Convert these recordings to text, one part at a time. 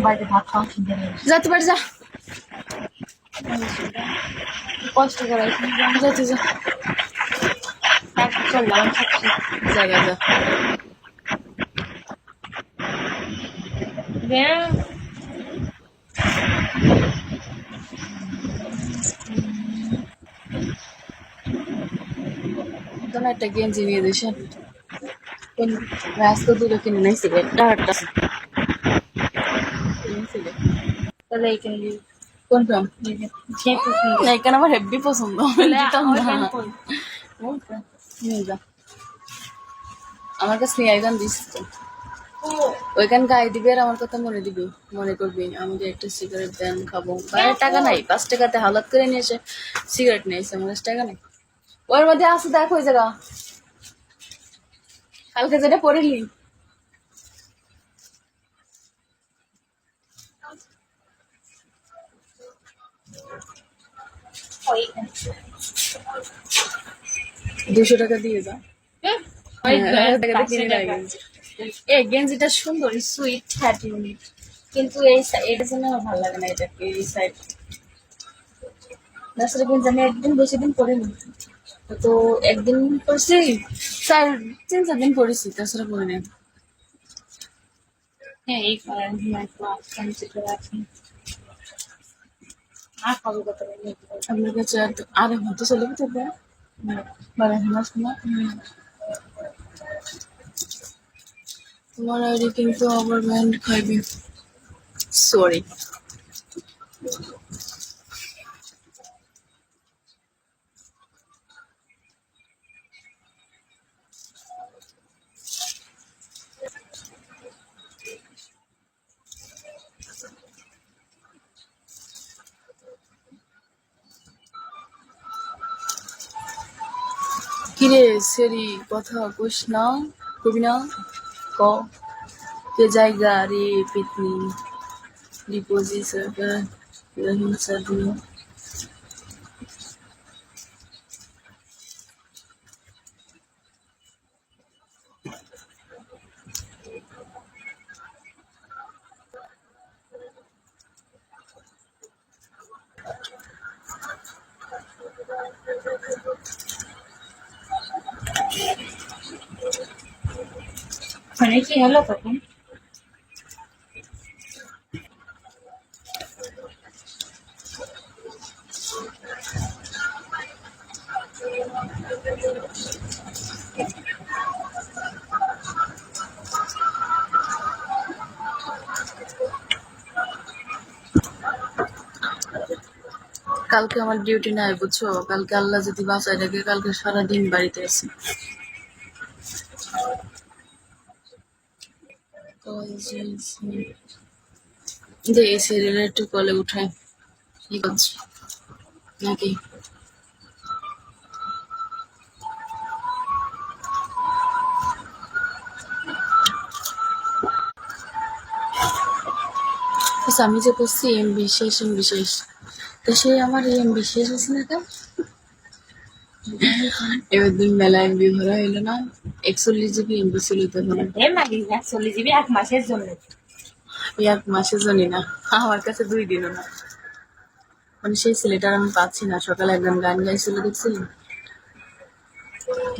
বাড়িতে ভাত খাওয়া শুনতে যা তো বাড়ি যা, কষ্ট করে যা তুই যা, চললাম যা যা যা। তোমার একটা গেঞ্জি নিয়ে দিস, আজকে দুটো কিনে নিয়েছি, একটা একটা তাহলে এইখানে দিয়ে কোনটা? যে পছন্দ না, এখানে আমার হেভি পছন্দ, দিতাম না। নিয়ে যা, আমার কাছে নিয়ে আইগান দিস তো, ওইখান গায়ে দিবি আর আমার কথা মনে দিবি, মনে করবি আমাকে একটা সিগারেট দেন, খাবো। বাইরের টাকা নাই, 5 টাকাতে হালাত করে নিয়ে এসে সিগারেট নিয়েছে, আমার কাছে টাকা নেই। ওর মধ্যে আছে, দেখ ওই জায়গা কালকে যেটা পড়িলি। ওইখানে 200 টাকা দিয়ে যা। এই গেঞ্জিটা সুন্দর, সুইট হ্যাট ইউনিট, কিন্তু এটা যেন আমার ভালো লাগে না, এটা এই সাইড। তাছাড়া গেঞ্জি আমি একদিন বেশি দিন পরিনি, তো একদিন পরছি, 3-4 দিন পরেছি, তাছাড়া পরে নেই। হ্যাঁ এই কারণ ক্লাস কনসিডার আছে আর খাবো কত আপনার কাছে আর হতে চলে তো বারো মাস না। তোমার আইডি কিন্তু আবার ব্যান্ড খাইবি, সরি। কিরে সেরি, কথা কইস না, কবি না, ক কে জায়গা রে পিতনি ডিপোজি সরকার রহিম সাদি। মানে কি হলো তখন কালকে আমার ডিউটি নাই বুঝছো, কালকে আল্লাহ যদি বাঁচায় রাখে কালকে সারাদিন বাড়িতে আছি। যে এই সিরিয়াল একটু কলে উঠায়, কি করছি নাকি? আচ্ছা, আমি যে করছি এমবি শেষ, তো সেই আমার এমবি শেষ হয়েছে না কেন? এবার দিন মেলা এমবি ভরা হইলো না, 41 জিবি এমবি ছিল তখন। এর নাকি 40 GB 1 মাসের জন্য 1 মাসে জানি না, আমার কাছে 2 দিনও না। মানে সেই ছেলেটার আমি পাচ্ছি না, সকালে একদম গান গাইছিল দেখছিলি,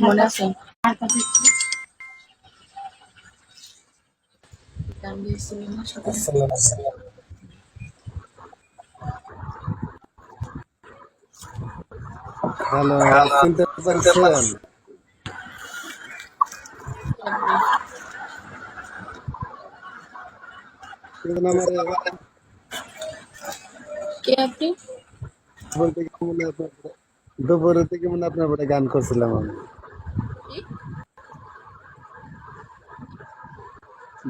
মনে আছে? আর কাছে গান গাইছিল না সকালে। হ্যালো, শুনতে পাচ্ছেন? কিন্তু আমার কে আপনি? বলতে কি মনে হয় আপনার দুপুরের থেকে মনে হয় আপনার বলে গান করছিলাম আমি।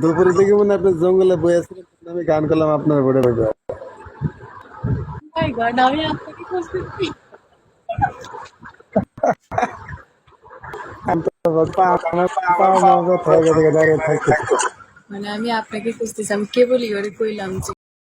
দুপুরের থেকে মনে হয় আপনি জঙ্গলে বয়ে আছিলেন, তখন আমি গান করলাম আপনার বলে বলে। মাই গড, আমি আপনাকে খুঁজতেছি। আমি তো আমার পা মগজ হয়ে গেছে দাঁড়িয়ে থাকতে। মানে আমি আপনাকে খুঁজতেছি, আমি কে বলি ওরে কইলাম যে